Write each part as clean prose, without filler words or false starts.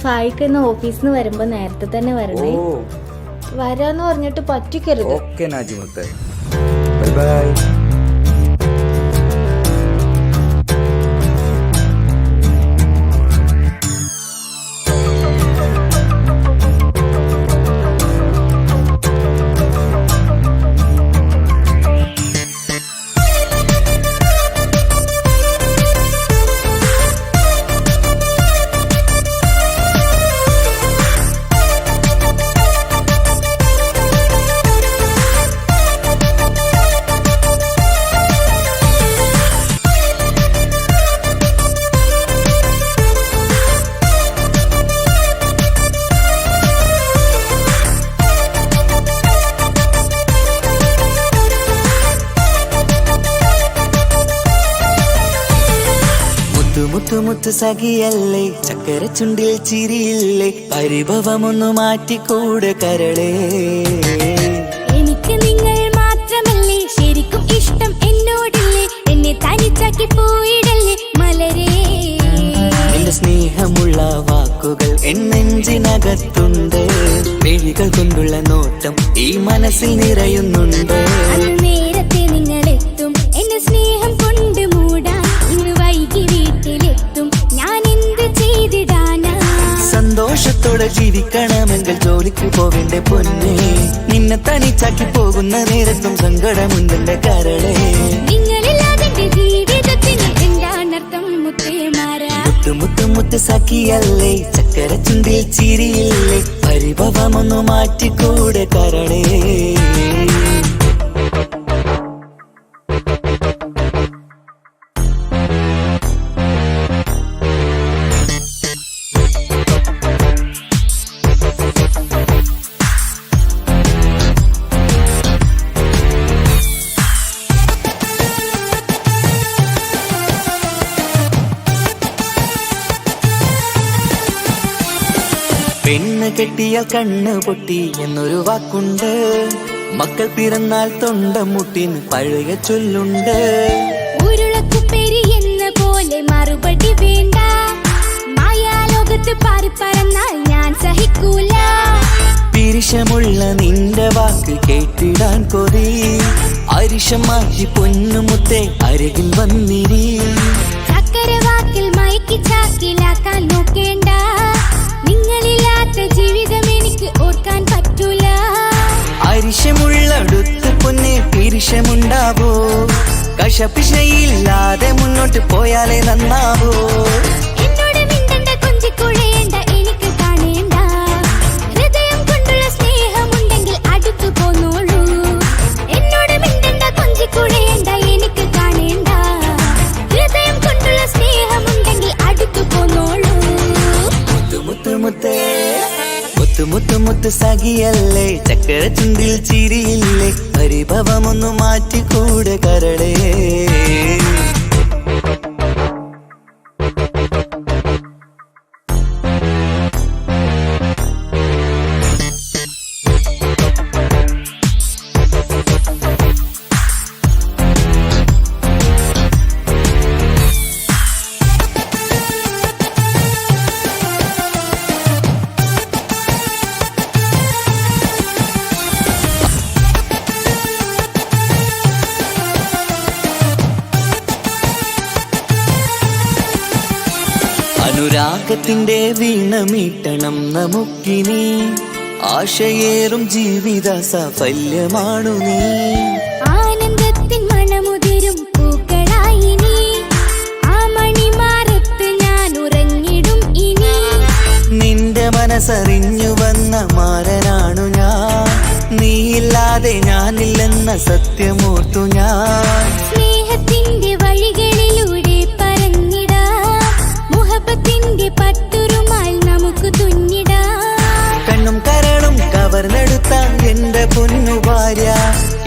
ഫായിക്ക് ഇന്ന് ഓഫീസിൽ നിന്ന് വരുമ്പോ നേരത്തെ തന്നെ വരണേ. വരാന്ന് പറഞ്ഞിട്ട് പറ്റിക്കരുത്. ഓക്കേ നാജിമുത്ത്, ബൈ ബൈ. മുത്തുമുത്ത് സഖിയല്ലേ, ചക്കര ചുണ്ടിൽ ചിരിയില്ലേ, പരിഭവമൊന്നു മാറ്റിക്കൂടെ കരളേ. എനിക്ക് നിങ്ങൾ മാത്രമല്ലേ ശരിക്കും ഇഷ്ടം എന്നോടില്ലേ, എന്നെ തനിച്ചാക്കി പോയിടല്ലേ മലരേ. എന്റെ സ്നേഹമുള്ള വാക്കുകൾ എന്നെഞ്ചിനകത്തുണ്ട്, മിഴികൾ കൊണ്ടുള്ള നോട്ടം ഈ മനസ്സിൽ നിറയുന്നുണ്ട്. നേരത്തെ നിങ്ങളെത്തും എന്റെ സ്നേഹം കൊണ്ട് മൂടാൻ, ഇന്ന് വൈകി വീട്ടിലെത്തും ഞാൻ എന്ത് ചെയ്തിടാനാ. സന്തോഷത്തോടെ ജീവിക്കണമെങ്കിൽ ജോലിക്ക് പോവേണ്ട പൊന്നേ, നിന്നെ തനിച്ചാക്കി പോകുന്ന നേരത്തും സങ്കടമുണ്ടെന്റെ കരളേ. നിങ്ങളില്ലാതെ ജീവിതത്തിന് എന്താണർത്ഥം മുത്തേമാരാ. മുത്ത് സഖിയല്ലേ, ചക്കര ചുണ്ടിൽ ചിരിയില്ലേ, പരിഭവമൊന്നു മാറ്റിക്കൂടെ കരളേ. പെണ്ണ് കെട്ടിയാൽ കണ്ണ് പൊട്ടി എന്നൊരു വാക്കുണ്ട്, മക്കൾ പിറന്നാൽ തൊണ്ട മുട്ടിന് പഴയ ചൊല്ലുണ്ട്. ഉരുളക്കുപ്പേരി എന്ന പോലെ മറുപടി വേണ്ട, മായാലോകത്ത് പാറിപ്പറന്നാൽ ഞാൻ സഹിക്കൂല. പിരിശമുള്ള നിന്റെ വാക്ക് കേട്ടിടാൻ കൊതി, അരിശം മാറ്റി പൊന്നുമുത്തേ അരികിൽ വന്നിരി. ചക്കര വാക്കിൽ മയക്കി ചാക്കിലാക്കാൻ നോക്കേണ്ട, നിങ്ങളില്ലാത്ത ജീവിതം എനിക്ക് ഓർക്കാൻ പറ്റൂല. അരിശമുള്ളടുത്ത് പൊന്നെ പിരിശമുണ്ടാവോ, കശപിശയില്ലാതെ മുന്നോട്ട് പോയാലേ നന്നാവോ. എന്നോട് മിണ്ടണ്ട കൊഞ്ചിക്കുഴയേണ്ട, എനിക്ക് കാണേണ്ട, ഹൃദയം കൊണ്ടുള്ള സ്നേഹമുണ്ടെങ്കിൽ അടുത്തു പോന്നോളൂ. എന്നോട് മിണ്ടണ്ട കൊഞ്ചിക്കുഴയേണ്ട, എനിക്ക് കാണേണ്ട, ഹൃദയം കൊണ്ടുള്ള സ്നേഹമുണ്ടെങ്കിൽ അടുത്തു പോന്നോളൂ. മുത്ത് സഖിയല്ലേ, ചക്കര ചുണ്ടിൽ ചിരിയില്ലേ, പരിഭവമൊന്നു മാറ്റിക്കൂടെ കരളേ. അനുരാഗത്തിന്റെ വീണമീട്ടണം നമുക്കിനി, ആശയേറും ജീവിത സാഫല്യമാണു നീ. ആനന്ദത്തിൻ മണമുതിരും പൂക്കളായി നീ, ആ മണിമാറത്ത് ഞാൻ ഉറങ്ങിടും ഇനി. നിന്റെ മനസ്സറിഞ്ഞു വന്ന മാരനാണു ഞാൻ, നീയില്ലാതെ ഞാനില്ലെന്ന സത്യമോർത്തു ഞാൻ. സ്നേഹത്തിന്റെ വഴികളിലൂടെ പറഞ്ഞിടാം, മുഹബത്തിന്റെ പട്ടുറുമാൽ നമുക്ക് തുന്നിടാം. കണ്ണും കരളും കവർന്നെടുത്ത എന്റെ പൊന്നു ഭാര്യ,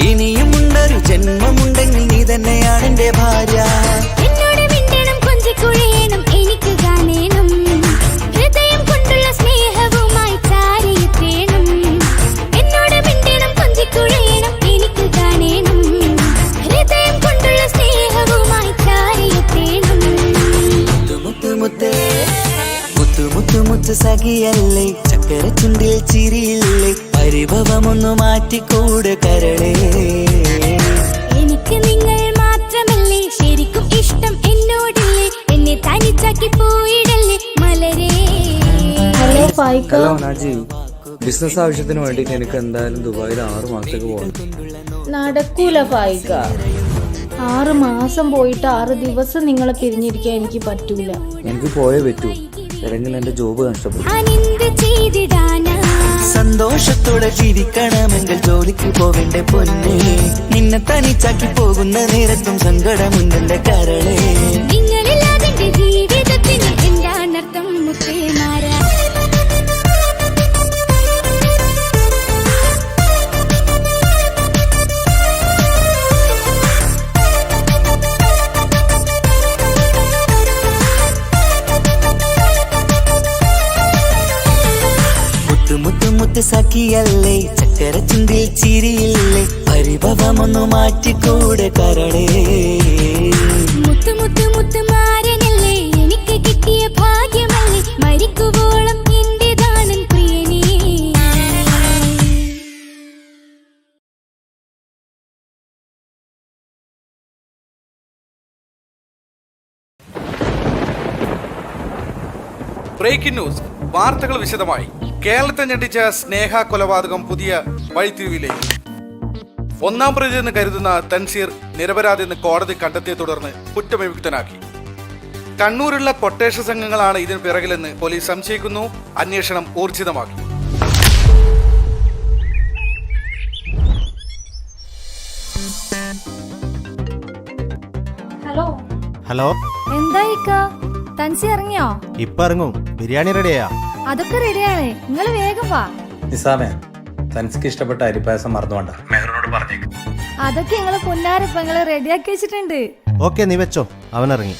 ഇനിയുമുണ്ടൊരു ജന്മമുണ്ടെങ്കിൽ നീ തന്നെയാണ് എന്റെ ഭാര്യ. എന്നോട് മിണ്ടണം കൊഞ്ചിക്കുഴയണം, എനിക്ക് കാണണം, ഹൃദയം കൊണ്ടുള്ള സ്നേഹവുമായി ചാരിയെത്തേണം. എന്നോട് മിണ്ടണം കൊഞ്ചിക്കുഴയണം, എനിക്ക് കാണണം, ഹൃദയം കൊണ്ടുള്ള സ്നേഹവുമായി ചാരിയെത്തേണം. മുത്ത് സഖി സഖിയല്ലേ ചക്കര ചുണ്ടിൽ ചിരിയില്ലേ പരിഭവമൊന്നു മാറ്റിക്കൂട് കരളേ എനിക്ക് നിങ്ങൾ മാത്രമല്ലേ ശരിക്കും ഇഷ്ടം എന്നോടില്ലേ എന്നെ തനിച്ചാക്കി പോയിടല്ലേ മലരേ. Hello Faika. Hello Naji, business ആവശ്യത്തിന് വേണ്ടിയിട്ട് എനിക്ക് എന്തായാലും ദുബായിൽ 6 മാസത്തേക്ക് പോകണം. നടക്കൂല ഫായിക്ക. 6 മാസം പോയിട്ട് 6 ദിവസം നിങ്ങളെ പിരിഞ്ഞിരിക്കാൻ എനിക്ക് പറ്റൂല. എനിക്ക് പോയേ പറ്റൂ, അല്ലെങ്കിൽ എന്റെ ജോബ് നഷ്ടപ്പെടും. ഞാനെന്ത് ചെയ്തിടാനാ? സന്തോഷത്തോടെ ജീവിക്കണമെങ്കിൽ ജോലിക്ക് പോവേണ്ട പൊന്നേ നിന്നെ തനിച്ചാക്കി പോകുന്ന നേരത്തും സങ്കടമുണ്ടെന്റെ കരളേ നിങ്ങളില്ലാതെ എന്റെ ജീവിതത്തിന് എന്താണർത്ഥം മുത്തേമാരാ. മുത്ത് സഖിയല്ലേ ചക്കര ചുണ്ടിൽ ചിരിയില്ലേ പരിഭവമൊന്നു മാറ്റിക്കൂടെ കരളേ മുത്ത് മുത്ത് മുത്ത് മാരനല്ലേ എനിക്ക് കിട്ടിയ ഭാഗ്യമല്ലേ മരിക്കുവോളം എന്റേതാണൻ പ്രിയനേ. Breaking news. വാർത്തകൾ വിശദമായി. കേരളത്തെ ഞെട്ടിച്ച സ്നേഹ കൊലപാതകം പുതിയ വഴിത്തിരിവിലേക്ക്. 1-ാം പ്രതി എന്ന് കരുതുന്ന തൻസീർ നിരപരാധിയെന്ന് കോടതി കണ്ടെത്തിയെ തുടർന്ന് കുറ്റവിമുക്തനാക്കി. കണ്ണൂരുള്ള കൊട്ടേഷൻ സംഘങ്ങളാണ് ഇതിന് പിറകിലെന്ന് പോലീസ് സംശയിക്കുന്നു. അന്വേഷണം ഊർജിതമാക്കി. ഹലോ, എന്തായിക്ക തൻസി ഇറങ്ങിയോ? ഇപ്പൊ ഇറങ്ങും. ബിരിയാണി റെഡിയാ? അതൊക്കെ റെഡിയാണ്, നിങ്ങൾ വേഗം വാ. നിസാമേ, തനിക്ക് ഇഷ്ടപ്പെട്ട അരിപ്പായസം മറന്നുകൊണ്ട മെഹറിനോട് പറഞ്ഞേക്ക്. അതൊക്കെ നിങ്ങളെ പൊന്നാരപ്പ നിങ്ങളെ റെഡിയാക്കി വെച്ചിട്ടുണ്ട്. ഓക്കെ, നീ വെച്ചോ. അവൻ ഇറങ്ങി.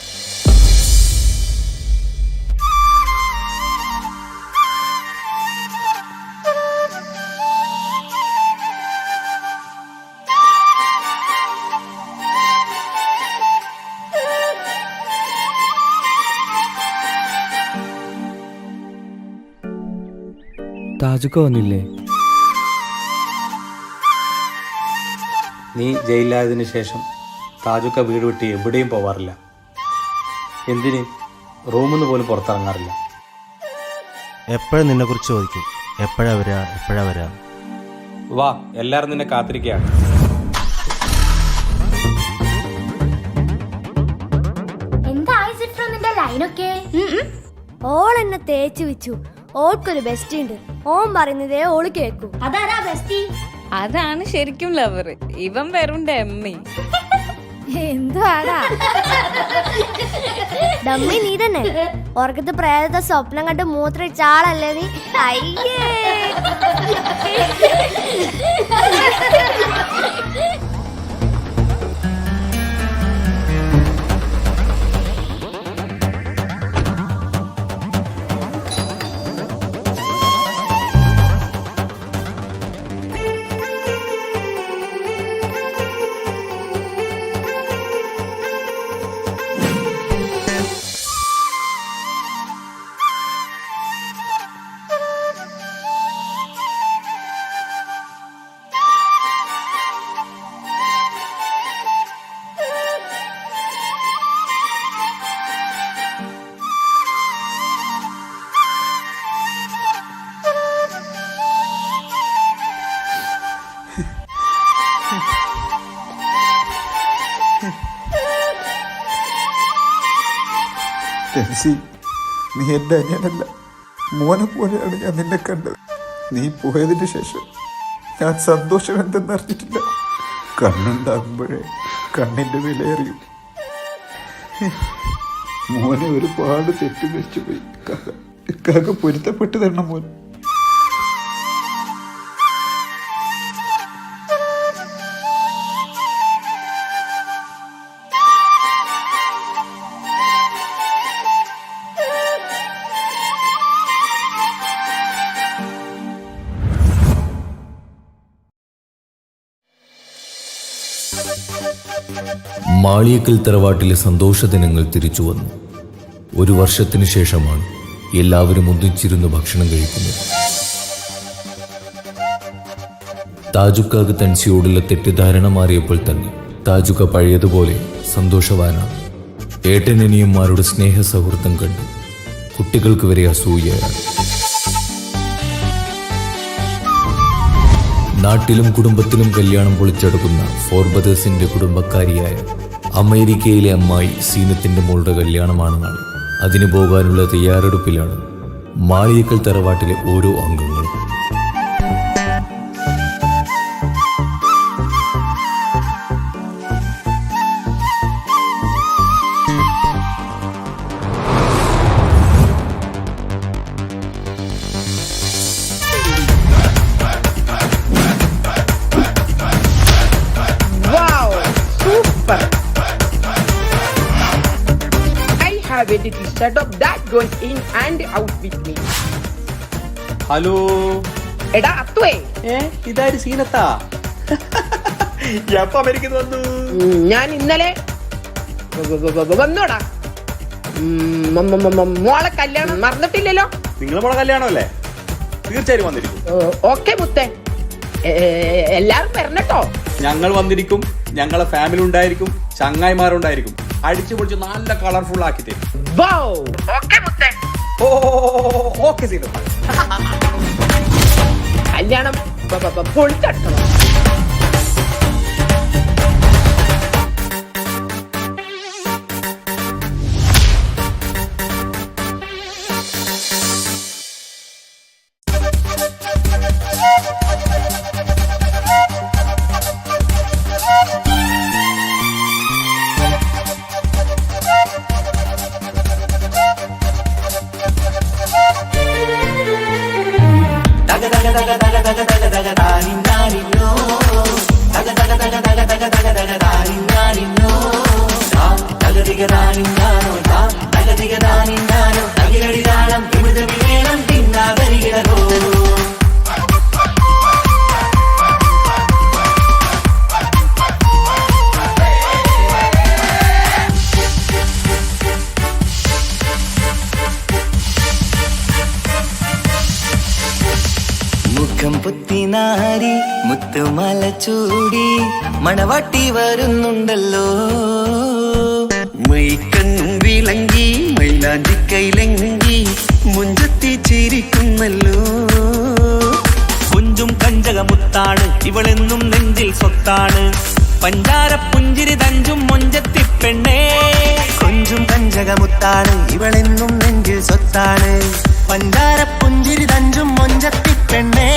താജുക്ക വന്നില്ലേ? നീ ജയിലിലായതിനു ശേഷം താജുക്ക വീട് വിട്ട് എവിടെയും പോവാറില്ല. എന്തിന് റൂമിൽ നിന്ന് പോലും പുറത്തിറങ്ങാറില്ല. എപ്പോഴും നിന്നെ കുറിച്ച് ചോദിക്കും. എപ്പോഴാ വരാ? വാ, എല്ലാരും നിന്നെ കാത്തിരിക്കുകയാണ്. എന്തായി സിഫ്ര നിന്റെ ലൈനൊക്കെ? ഓൾ എന്നെ തേച്ചു വെച്ചു. ഓൾക്കൊരു ബെസ്റ്റ് ഉണ്ട്. ഓൻ പറയുന്നതേ ഓള് കേക്കൂ. അതാരാ ബെസ്റ്റി? അതാണ് ശരിക്കും ലവർ. ഇവൻ വെറും ഡമ്മി. എന്തുവാടാ ഡമ്മി? നീ തന്നെ ഓർക്കത്ത് പ്രേതത്തെ സ്വപ്നം കണ്ട് മൂത്രയിച്ച ആളല്ലേ നീ? അയ്യേ, ടെൻസി, നീ എൻ്റെ അനിയനല്ല, മോനെ പോലെയാണ് ഞാൻ നിന്നെ കണ്ടത്. നീ പോയതിന് ശേഷം ഞാൻ സന്തോഷം എന്തെന്നറിഞ്ഞിട്ടില്ല. കണ്ണുണ്ടാകുമ്പോഴേ കണ്ണിൻ്റെ വിലയറിയും. മോനെ ഒരുപാട് തെറ്റ് വെച്ചു പോയി. കാക്ക പൊരുത്തപ്പെട്ട് തരണം മോൻ. മാളിയേക്കൽ തറവാട്ടിലെ സന്തോഷ ദിനങ്ങൾ തിരിച്ചു വന്നു. 1 വർഷത്തിനു ശേഷമാണ് എല്ലാവരും ഒന്നിച്ചിരുന്ന് ഭക്ഷണം കഴിക്കുന്നു. താജുക്കാക്ക് തൻസിയോടുള്ള തെറ്റിദ്ധാരണ മാറിയപ്പോൾ തന്നെ താജുക്ക പഴയതുപോലെ സന്തോഷവാനാണ്. ഏട്ടനനിയന്മാരുടെ സ്നേഹ സൗഹൃദം കണ്ട് കുട്ടികൾക്ക് വരെ അസൂയയാണ്. നാട്ടിലും കുടുംബത്തിലും കല്യാണം പൊളിച്ചെടുക്കുന്ന ഫോർബദേഴ്സിന്റെ കുടുംബക്കാരിയായ അമേരിക്കയിലെ അമ്മായി സീനത്തിന്റെ മോളുടെ കല്യാണമാണ് നാളെ. അതിന് പോകാനുള്ള തയ്യാറെടുപ്പിലാണ് മാളിയേക്കൽ തറവാട്ടിലെ ഓരോ അംഗങ്ങളും. A little setup that goes in and out with me. Hello, എടാ അത്തുവേ, ഇതാര് സീനത്താ? എപ്പോ അമേരിക്കയിൽ വന്നു? ഞാൻ ഇന്നലെ വന്നോടാ. മോളെ കല്യാണം മറന്നിട്ടില്ലല്ലോ? നിങ്ങളെ മോളെ കല്യാണമല്ലേ? തീർച്ചയായും വന്നിരിക്കും. ഓക്കെ മുത്തേ, എല്ലാരും വരണട്ടോ. ഞങ്ങൾ വന്നിരിക്കും. ഞങ്ങളെ ഫാമിലി ഉണ്ടായിരിക്കും, ചങ്ങായിമാരുണ്ടായിരിക്കും. അടിച്ചു പൊളിച്ച് നല്ല കളർഫുൾ ആക്കി തരും. ഓക്കെ മുത്തേ. ഓക്കെ സീന. കല്യാണം പൊളിച്ചട്ടോ. മുഖം പുത്തിനാരി മുത്തുമാല ചൂടി മണവാട്ടി വരുന്നുണ്ടല്ലോ. മൈക്കണ്ണും വിളങ്ങി മൈലാഞ്ചി കൈലങ്കി മുഞ്ചത്തി ചിരിക്കുന്നല്ലോ. കുഞ്ചും കഞ്ചകമുത്താണ് ഇവളെന്നും നെഞ്ചിൽ സ്വത്താണ്. പഞ്ചാര പുഞ്ചിരി തഞ്ചും മൊഞ്ചത്തി പെണ്ണേ. കൊഞ്ചും കഞ്ചകമുത്താണ് ഇവളെന്നും നെഞ്ചിൽ സ്വത്താണ്. പഞ്ചാര പുഞ്ചിരി തഞ്ചും മൊഞ്ചത്തി പെണ്ണേ.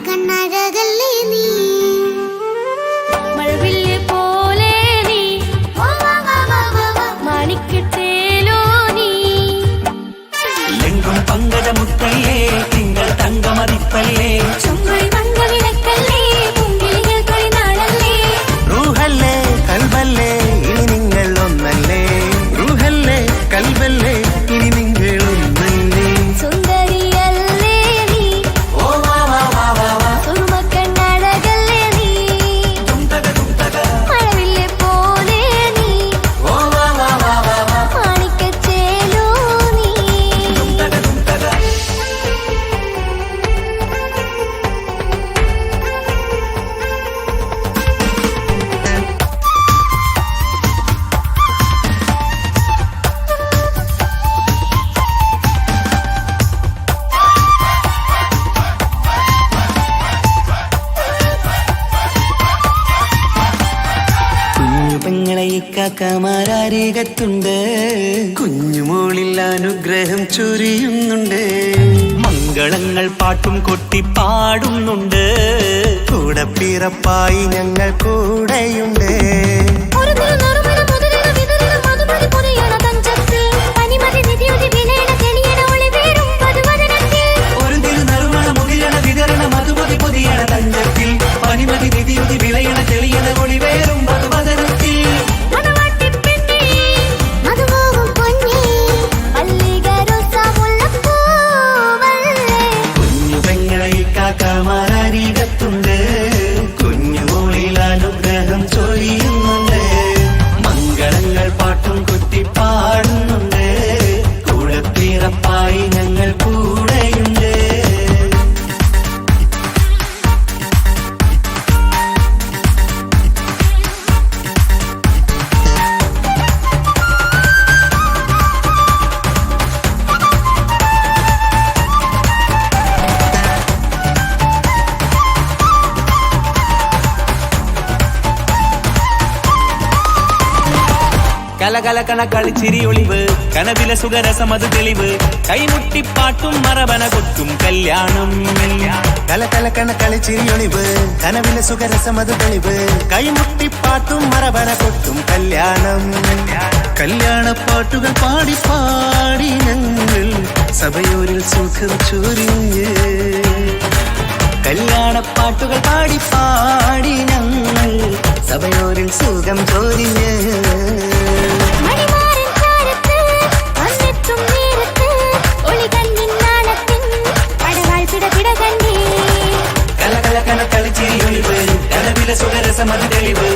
കണ്ണഴകല്ലേ നീ മഴവില്ല് പോലെ നീ മാണിക്കത്തേലോ നീ എങ്കും പങ്കജമുത്തല്ലേ തിങ്കൾ തങ്കമതിപ്പല്ലേ ചുങ്കുഴി മംഗവിളക്കല്ലേ പൂങ്കിളികൾ തൊഴിനാളല്ലേ റൂഹല്ലേ കൽബല്ലേ ഇനി നിങ്ങൾ ഒന്നല്ലേ റൂഹല്ലേ കൽബല്ലേ ഇനി നിങ്ങൾ ഒന്നല്ലേ സുന്ദരിയല്ലേ നീ സുറുമക്കണ്ണഴകല്ലേ നീ മഴവില്ല് പോലെ നീ മാണിക്കച്ചേലോ നീ കുഞ്ഞു പെങ്ങളെ ഇക്കാക്കമാരാരികത്തുണ്ട് കുഞ്ഞുമോളിൽ അനുഗ്രഹം ചൊരിയുന്നുണ്ട് മംഗളങ്ങൾ പാട്ടും കൊട്ടി പാടുന്നുണ്ട് കൂടെ പിറപ്പായി ഞങ്ങൾ കൂടെയുണ്ട് ഒരു തിരുനറുമണ മുതലിന വിതറിന മധുമതി പൊരിയണ തഞ്ചത്തിൽ പനിമതി നിധിയുതി വിലയണ തെളിയണ ഒളിവേറും വധുവദനത്തിൽ ഒരു തിരുനറുമണ മുകിലണ വിതരണ മധുമതി പൊതിയണ തഞ്ചത്തിൽ പനിമതി നിധിയുതി വിളയണ തെളിയണ ഒളിവേറും വധുവദനത്തിൽ മണവാട്ടിപ്പെണ്ണേ മധുമോഹം പൊന്നേ മല്ലികരൊസമുല്ലപ്പൂവല്ലേ കുഞ്ഞു പെങ്ങളെ ഇക്കാക്കമാരാരികത്തുണ്ട് കുഞ്ഞുമോളിൽ അനുഗ്രഹം ചൊരിയുന്നുണ്ട് മംഗളങ്ങൾ പാട്ടും കൊട്ടി പാടുന്നുണ്ട് കൂടെ പിറപ്പായി ഞങ്ങൾ കൂടെയുണ്ട് കലകലകണ കളിച്ചിരി ഒളിവ് കനവിലെ സുഖരസമത് തെളിവ് കൈമുട്ടിപ്പാട്ടും മറവന കൊട്ടും കല്യാണം കലകലക്കണ കളിച്ചിരിയൊളിവ് കനവിലെ സുഖരസമത് തെളിവ് കൈമുട്ടിപ്പാട്ടും മറവന കൊട്ടും കല്യാണം കല്യാണപ്പാട്ടുകൾ പാടി പാടി ഞങ്ങൾ സഭയോരിൽ സുഖം ചൊരിഞ്ഞ് കല്യാണപ്പാട്ടുകൾ പാടി പാടി ഞങ്ങൾ സഭയോരിൽ സുഖം ചൊരിഞ്ഞ് മണിമാരൻ ചാരത്ത് വന്നെത്തും നേരത്ത് ഒളികണ്ണിൻ നാണത്തിൻ പടവാൾ പിടപിട കണ്ടേ കലകലകണ കളിച്ചിരി ഒളിവ് കനവിലെ സുഖരസമത് തെളിവ്